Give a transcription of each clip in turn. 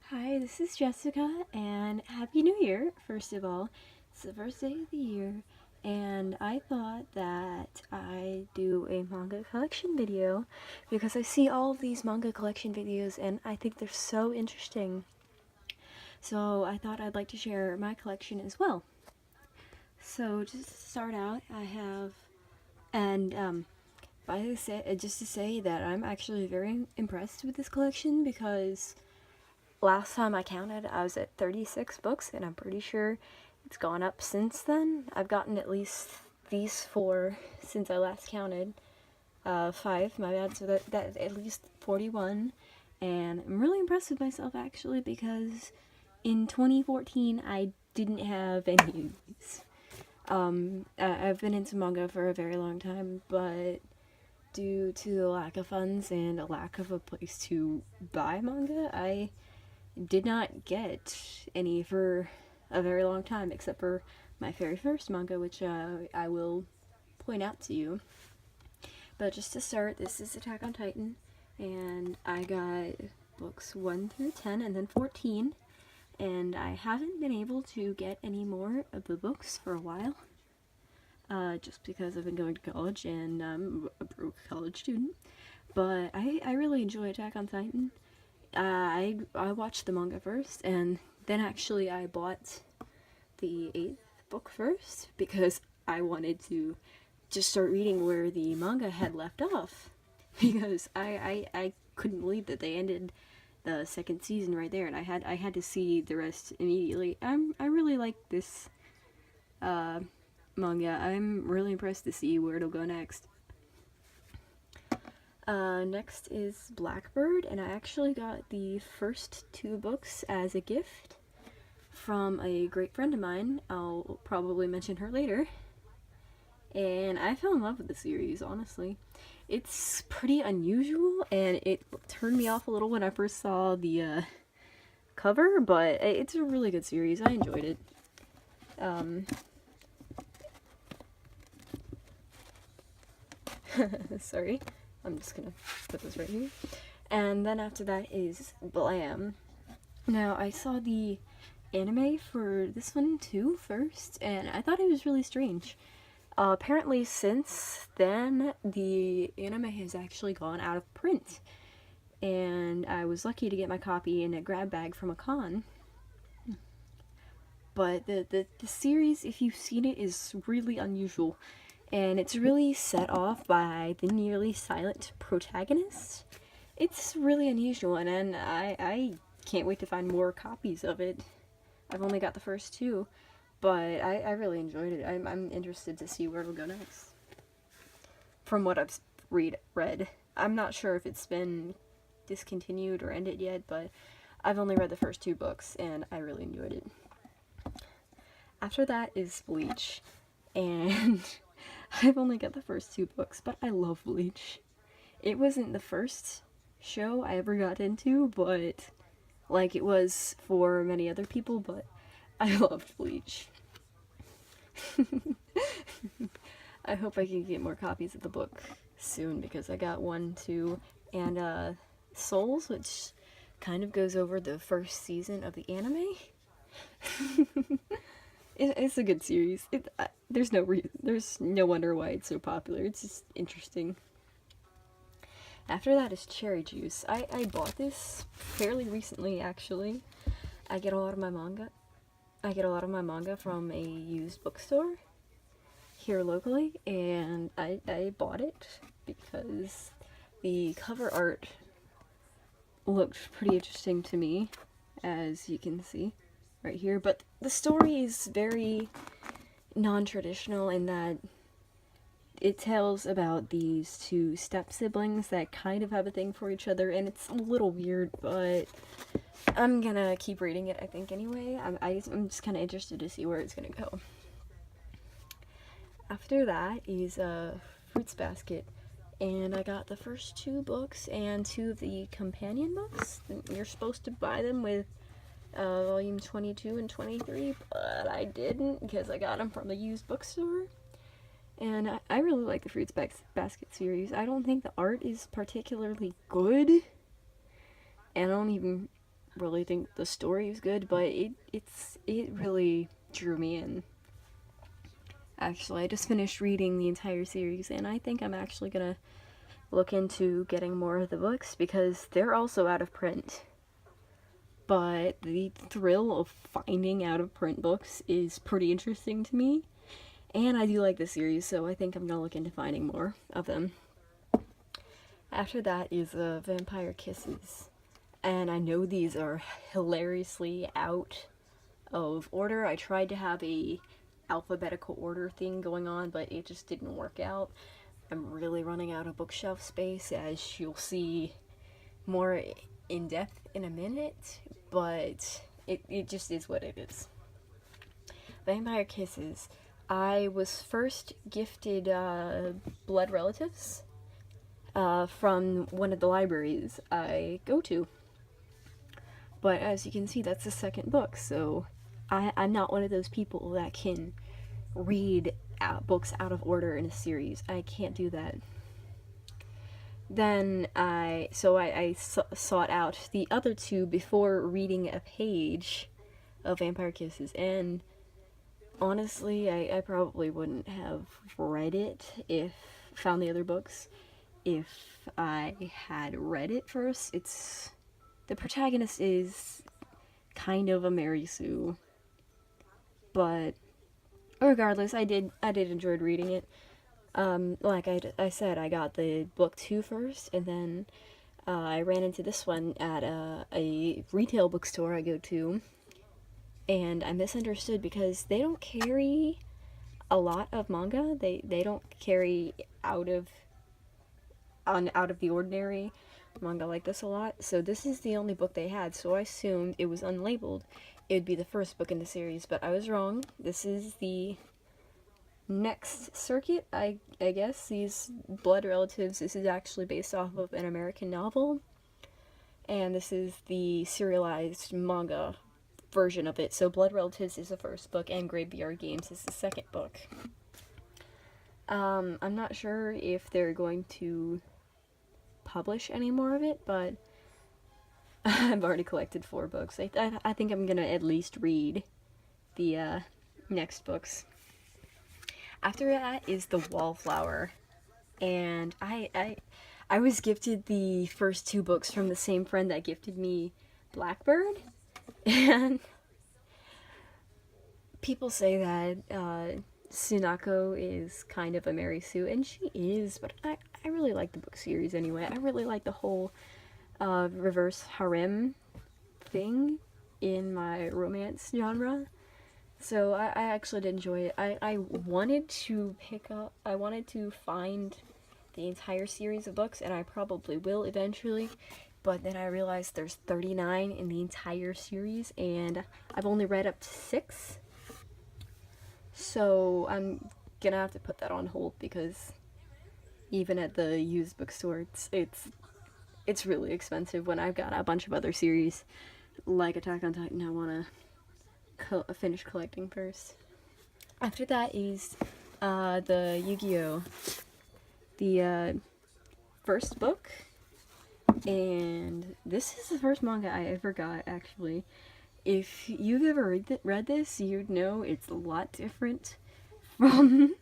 Hi, this is Jessica, and Happy New Year, first of all. It's the first day of the year, and I thought that I'd do a manga collection video because I see all of these manga collection videos and I think they're so interesting. So I thought I'd like to share my collection as well. So just to start out, I have, and just to say that I'm actually very impressed with this collection because last time I counted, I was at 36 books, and I'm pretty sure it's gone up since then. I've gotten at least these four since I last counted. Five, my bad, so that at least 41. And I'm really impressed with myself, actually, because in 2014, I didn't have any of these. I've been into manga for a very long time, but due to the lack of funds and a lack of a place to buy manga, I did not get any for a very long time, except for my very first manga, which I will point out to you. But just to start, this is Attack on Titan, and I got books 1 through 10 and then 14, and I haven't been able to get any more of the books for a while, just because I've been going to college and I'm a broke college student. But I really enjoy Attack on Titan. I watched the manga first, and then actually I bought the 8th book first because I wanted to just start reading where the manga had left off, because I couldn't believe that they ended the second season right there, and I had to see the rest immediately. I really like this manga. I'm really impressed to see where it'll go next. Next is Blackbird, and I actually got the first 2 books as a gift from a great friend of mine. I'll probably mention her later. And I fell in love with the series, honestly. It's pretty unusual, and it turned me off a little when I first saw the cover, but it's a really good series. I enjoyed it. Sorry. I'm just gonna put this right here. And then after that is Blam. Now, I saw the anime for this one too first, and I thought it was really strange. Apparently, since then, the anime has actually gone out of print, and I was lucky to get my copy in a grab bag from a con. But the series, if you've seen it, is really unusual, and it's really set off by the nearly silent protagonist. It's really unusual, and I can't wait to find more copies of it. I've only got the first 2, but I really enjoyed it. I'm interested to see where it'll go next. From what I've read. I'm not sure if it's been discontinued or ended yet, but I've only read the first 2 books, and I really enjoyed it. After that is Bleach, and I've only got the first 2 books, but I love Bleach. It wasn't the first show I ever got into, but like it was for many other people, but I loved Bleach. I hope I can get more copies of the book soon, because I got 1, 2, and Souls, which kind of goes over the first season of the anime. It's a good series. There's no wonder why it's so popular. It's just interesting. After that is Cherry Juice. I bought this fairly recently, actually. I get a lot of my manga from a used bookstore here locally, and I bought it because the cover art looked pretty interesting to me, as you can see right here, but the story is very non-traditional in that it tells about these 2 step-siblings that kind of have a thing for each other, and it's a little weird, but I'm gonna keep reading it, I think, anyway. I'm just kind of interested to see where it's gonna go. After that is Fruits Basket, and I got the first 2 books and 2 of the companion books. You're supposed to buy them with volume 22 and 23, but I didn't because I got them from the used bookstore. And I really like the Fruits Basket series. I don't think the art is particularly good, and I don't even really think the story is good, but it really drew me in. Actually, I just finished reading the entire series, and I think I'm actually gonna look into getting more of the books because they're also out of print. But the thrill of finding out of print books is pretty interesting to me, and I do like the series, so I think I'm gonna look into finding more of them. After that is Vampire Kisses, and I know these are hilariously out of order. I tried to have a alphabetical order thing going on, but it just didn't work out. I'm really running out of bookshelf space, as you'll see more in depth in a minute, but it just is what it is. Vampire Kisses. I was first gifted blood relatives from one of the libraries I go to. But as you can see, that's the second book, so I'm not one of those people that can read books out of order in a series. I can't do that. Then I sought out the other two before reading a page of Vampire Kisses, and honestly, I probably wouldn't have read it found the other books if I had read it first. The protagonist is kind of a Mary Sue, but regardless, I did enjoy reading it. Like I said, I got the book 2 first, and then I ran into this one at a retail bookstore I go to, and I misunderstood because they don't carry a lot of manga. They don't carry out of the ordinary manga like this a lot, so this is the only book they had, so I assumed it was unlabeled. It would be the first book in the series, but I was wrong. This is the next circuit, I guess. These Blood Relatives, this is actually based off of an American novel, and this is the serialized manga version of it. So Blood Relatives is the first book, and Graveyard Games is the second book. I'm not sure if they're going to publish any more of it, but I've already collected 4 books. I think I'm gonna at least read the next books. After that is The Wallflower, and I was gifted the first 2 books from the same friend that gifted me Blackbird, and people say that Sunako is kind of a Mary Sue, and she is, but I really like the book series anyway. I really like the whole reverse harem thing in my romance genre. So I actually did enjoy it. I wanted to find the entire series of books, and I probably will eventually, but then I realized there's 39 in the entire series, and I've only read up to 6. So I'm gonna have to put that on hold because even at the used bookstore, it's really expensive when I've got a bunch of other series like Attack on Titan I want to finish collecting first. After that is the Yu-Gi-Oh! The first book, and this is the first manga I ever got, actually. If you've ever read this, you'd know it's a lot different from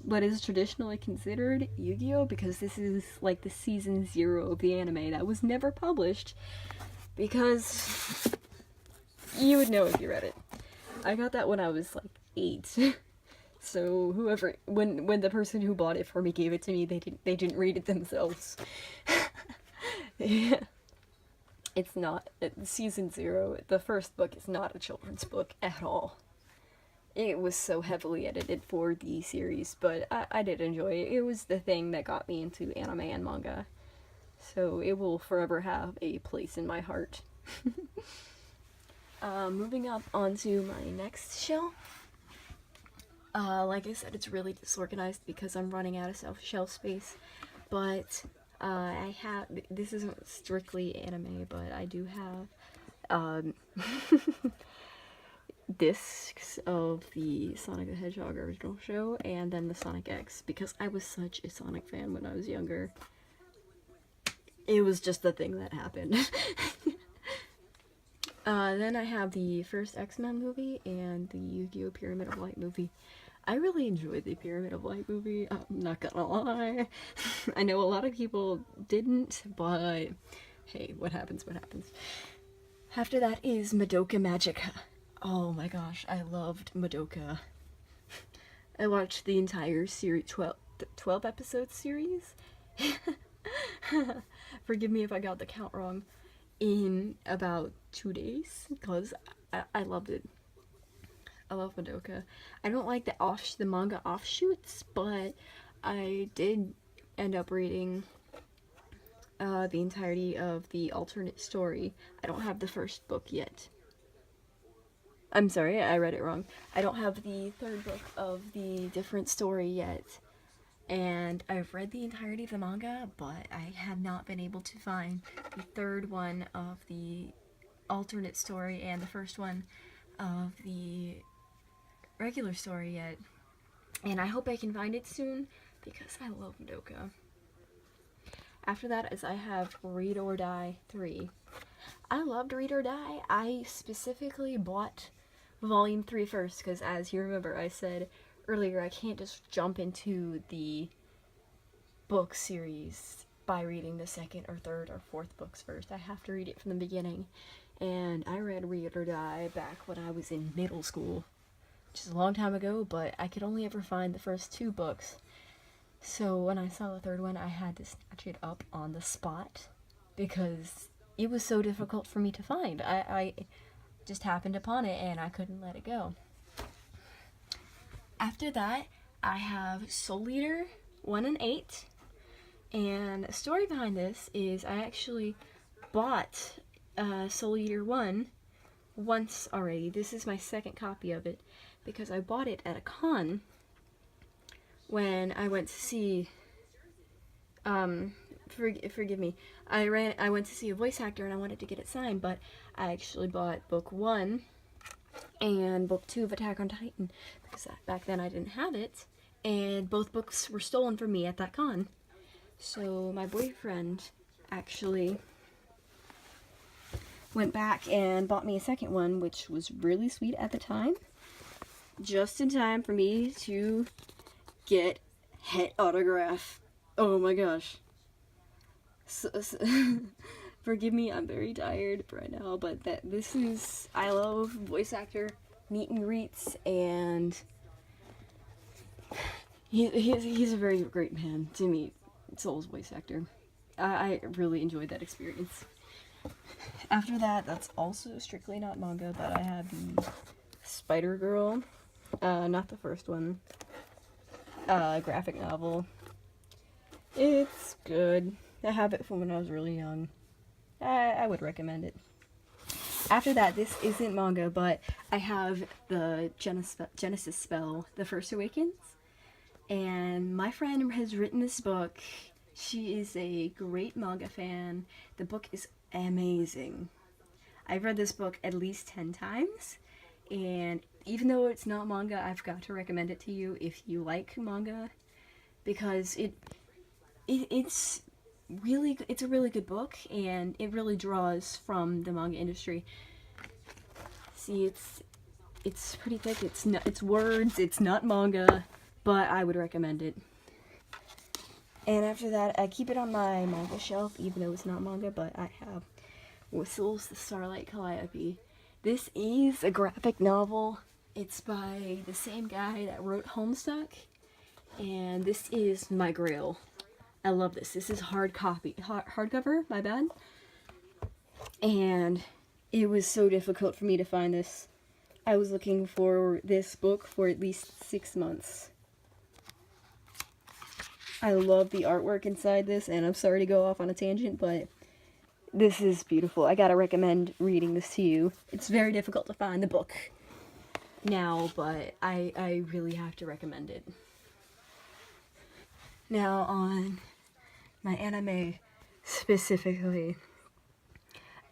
what is traditionally considered Yu-Gi-Oh! Because this is like the season 0 of the anime that was never published, because you would know if you read it. I got that when I was like 8. So whoever, when the person who bought it for me gave it to me, they didn't read it themselves. Yeah. It's not, season 0, the first book is not a children's book at all. It was so heavily edited for the series, but I did enjoy it. It was the thing that got me into anime and manga. So it will forever have a place in my heart. Moving up onto my next shelf. Like I said, it's really disorganized because I'm running out of shelf space, but this isn't strictly anime, but I do have discs of the Sonic the Hedgehog original show, and then the Sonic X, because I was such a Sonic fan when I was younger. It was just the thing that happened. Then I have the first X-Men movie and the Yu-Gi-Oh! Pyramid of Light movie. I really enjoyed the Pyramid of Light movie, I'm not gonna lie. I know a lot of people didn't, but hey, what happens, what happens. After that is Madoka Magica. Oh my gosh, I loved Madoka. I watched the entire series, 12 episode series. Forgive me if I got the count wrong. In about 2 days, because I loved it. I love Madoka. I don't like the manga offshoots, but I did end up reading the entirety of the alternate story. I don't have the first book yet. I'm sorry, I read it wrong. I don't have the third book of the different story yet. And I've read the entirety of the manga, but I have not been able to find the third one of the alternate story and the first one of the regular story yet. And I hope I can find it soon, because I love Madoka. After that is I have Read or Die 3. I loved Read or Die. I specifically bought Volume 3 first, because as you remember, I said earlier, I can't just jump into the book series by reading the second or third or fourth books first. I have to read it from the beginning. And I read Read or Die back when I was in middle school, which is a long time ago, but I could only ever find the first 2 books. So when I saw the third one, I had to snatch it up on the spot, because it was so difficult for me to find. I just happened upon it and I couldn't let it go. After that, I have Soul Eater 1 and 8, and the story behind this is I actually bought Soul Eater 1 once already. This is my second copy of it, because I bought it at a con when I went to see, forgive me, I went to see a voice actor and I wanted to get it signed, but I actually bought book 1 and book 2 of Attack on Titan, because back then I didn't have it, and both books were stolen from me at that con. So my boyfriend actually went back and bought me a second one, which was really sweet at the time, just in time for me to get Het autograph. Oh my gosh. Forgive me, I'm very tired right now, but I love voice actor meet and greets, and he's a very great man to meet Soul's voice actor. I really enjoyed that experience. After that, that's also strictly not manga, but I have the Spider Girl, not the first one, graphic novel. It's good. I have it from when I was really young. I would recommend it. After that, this isn't manga, but I have the Genesis spell, The First Awakens. And my friend has written this book. She is a great manga fan. The book is amazing. I've read this book at least 10 times. And even though it's not manga, I've got to recommend it to you if you like manga. Because it's a really good book, and it really draws from the manga industry. See, it's pretty thick. It's words. It's not manga, but I would recommend it. And after that, I keep it on my manga shelf, even though it's not manga. But I have Whistles the Starlight Calliope. This is a graphic novel. It's by the same guy that wrote Homestuck, and this is my grail. I love this. This is hardcover, my bad. And it was so difficult for me to find this. I was looking for this book for at least 6 months. I love the artwork inside this, and I'm sorry to go off on a tangent, but this is beautiful. I gotta recommend reading this to you. It's very difficult to find the book now, but I really have to recommend it. Now on my anime specifically,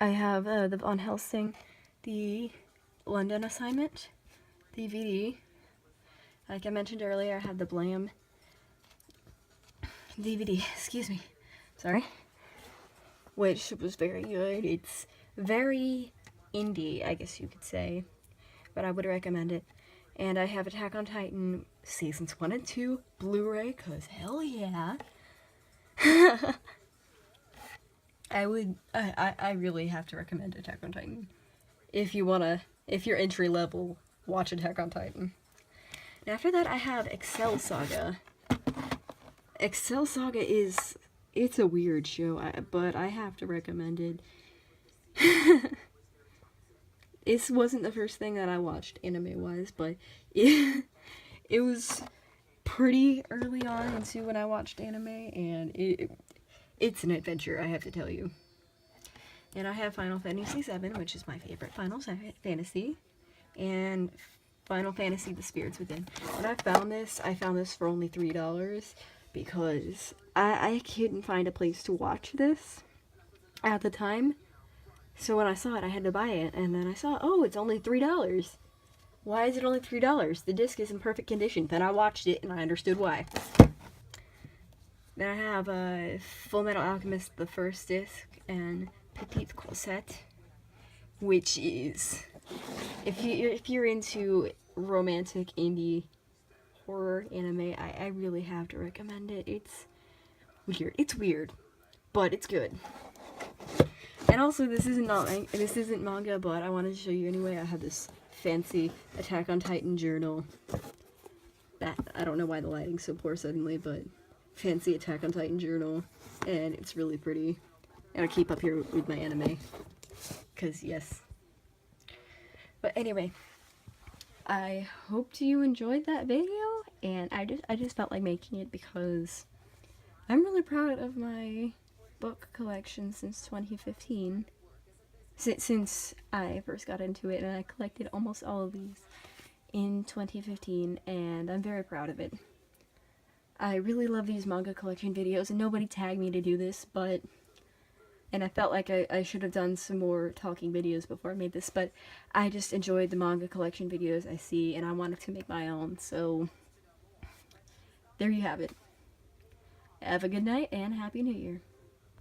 I have the Van Helsing, the London Assignment DVD. Like I mentioned earlier, I have the Blam DVD, excuse me, sorry, which was very good. It's very indie, I guess you could say, but I would recommend it. And I have Attack on Titan Seasons 1 and 2 Blu-ray, cause hell yeah. I really have to recommend Attack on Titan. If you're entry level, watch Attack on Titan. And after that, I have Excel Saga. Excel Saga it's a weird show, but I have to recommend it. This wasn't the first thing that I watched anime-wise, but it was pretty early on into when I watched anime, and it's an adventure, I have to tell you. And I have Final Fantasy VII, which is my favorite Final Fantasy, and Final Fantasy The Spirits Within. When I found this for only $3, because I couldn't find a place to watch this at the time. So when I saw it, I had to buy it, and then I saw, oh, it's only $3. Why is it only $3? The disc is in perfect condition. Then I watched it, and I understood why. Then I have Full Metal Alchemist, the first disc, and Petite Corsette, which is, if you're into romantic indie horror anime, I really have to recommend it. It's weird. It's weird, but it's good. And also, this isn't manga, but I wanted to show you anyway. I have this fancy Attack on Titan journal. That I don't know why the lighting's so poor suddenly, but fancy Attack on Titan journal, and it's really pretty. And I keep up here with my anime, cause yes. But anyway, I hope you enjoyed that video, and I just felt like making it because I'm really proud of my book collection since 2015. Since I first got into it, and I collected almost all of these in 2015, and I'm very proud of it. I really love these manga collection videos, and nobody tagged me to do this, and I felt like I should have done some more talking videos before I made this, but I just enjoyed the manga collection videos I see, and I wanted to make my own, so there you have it. Have a good night, and Happy New Year.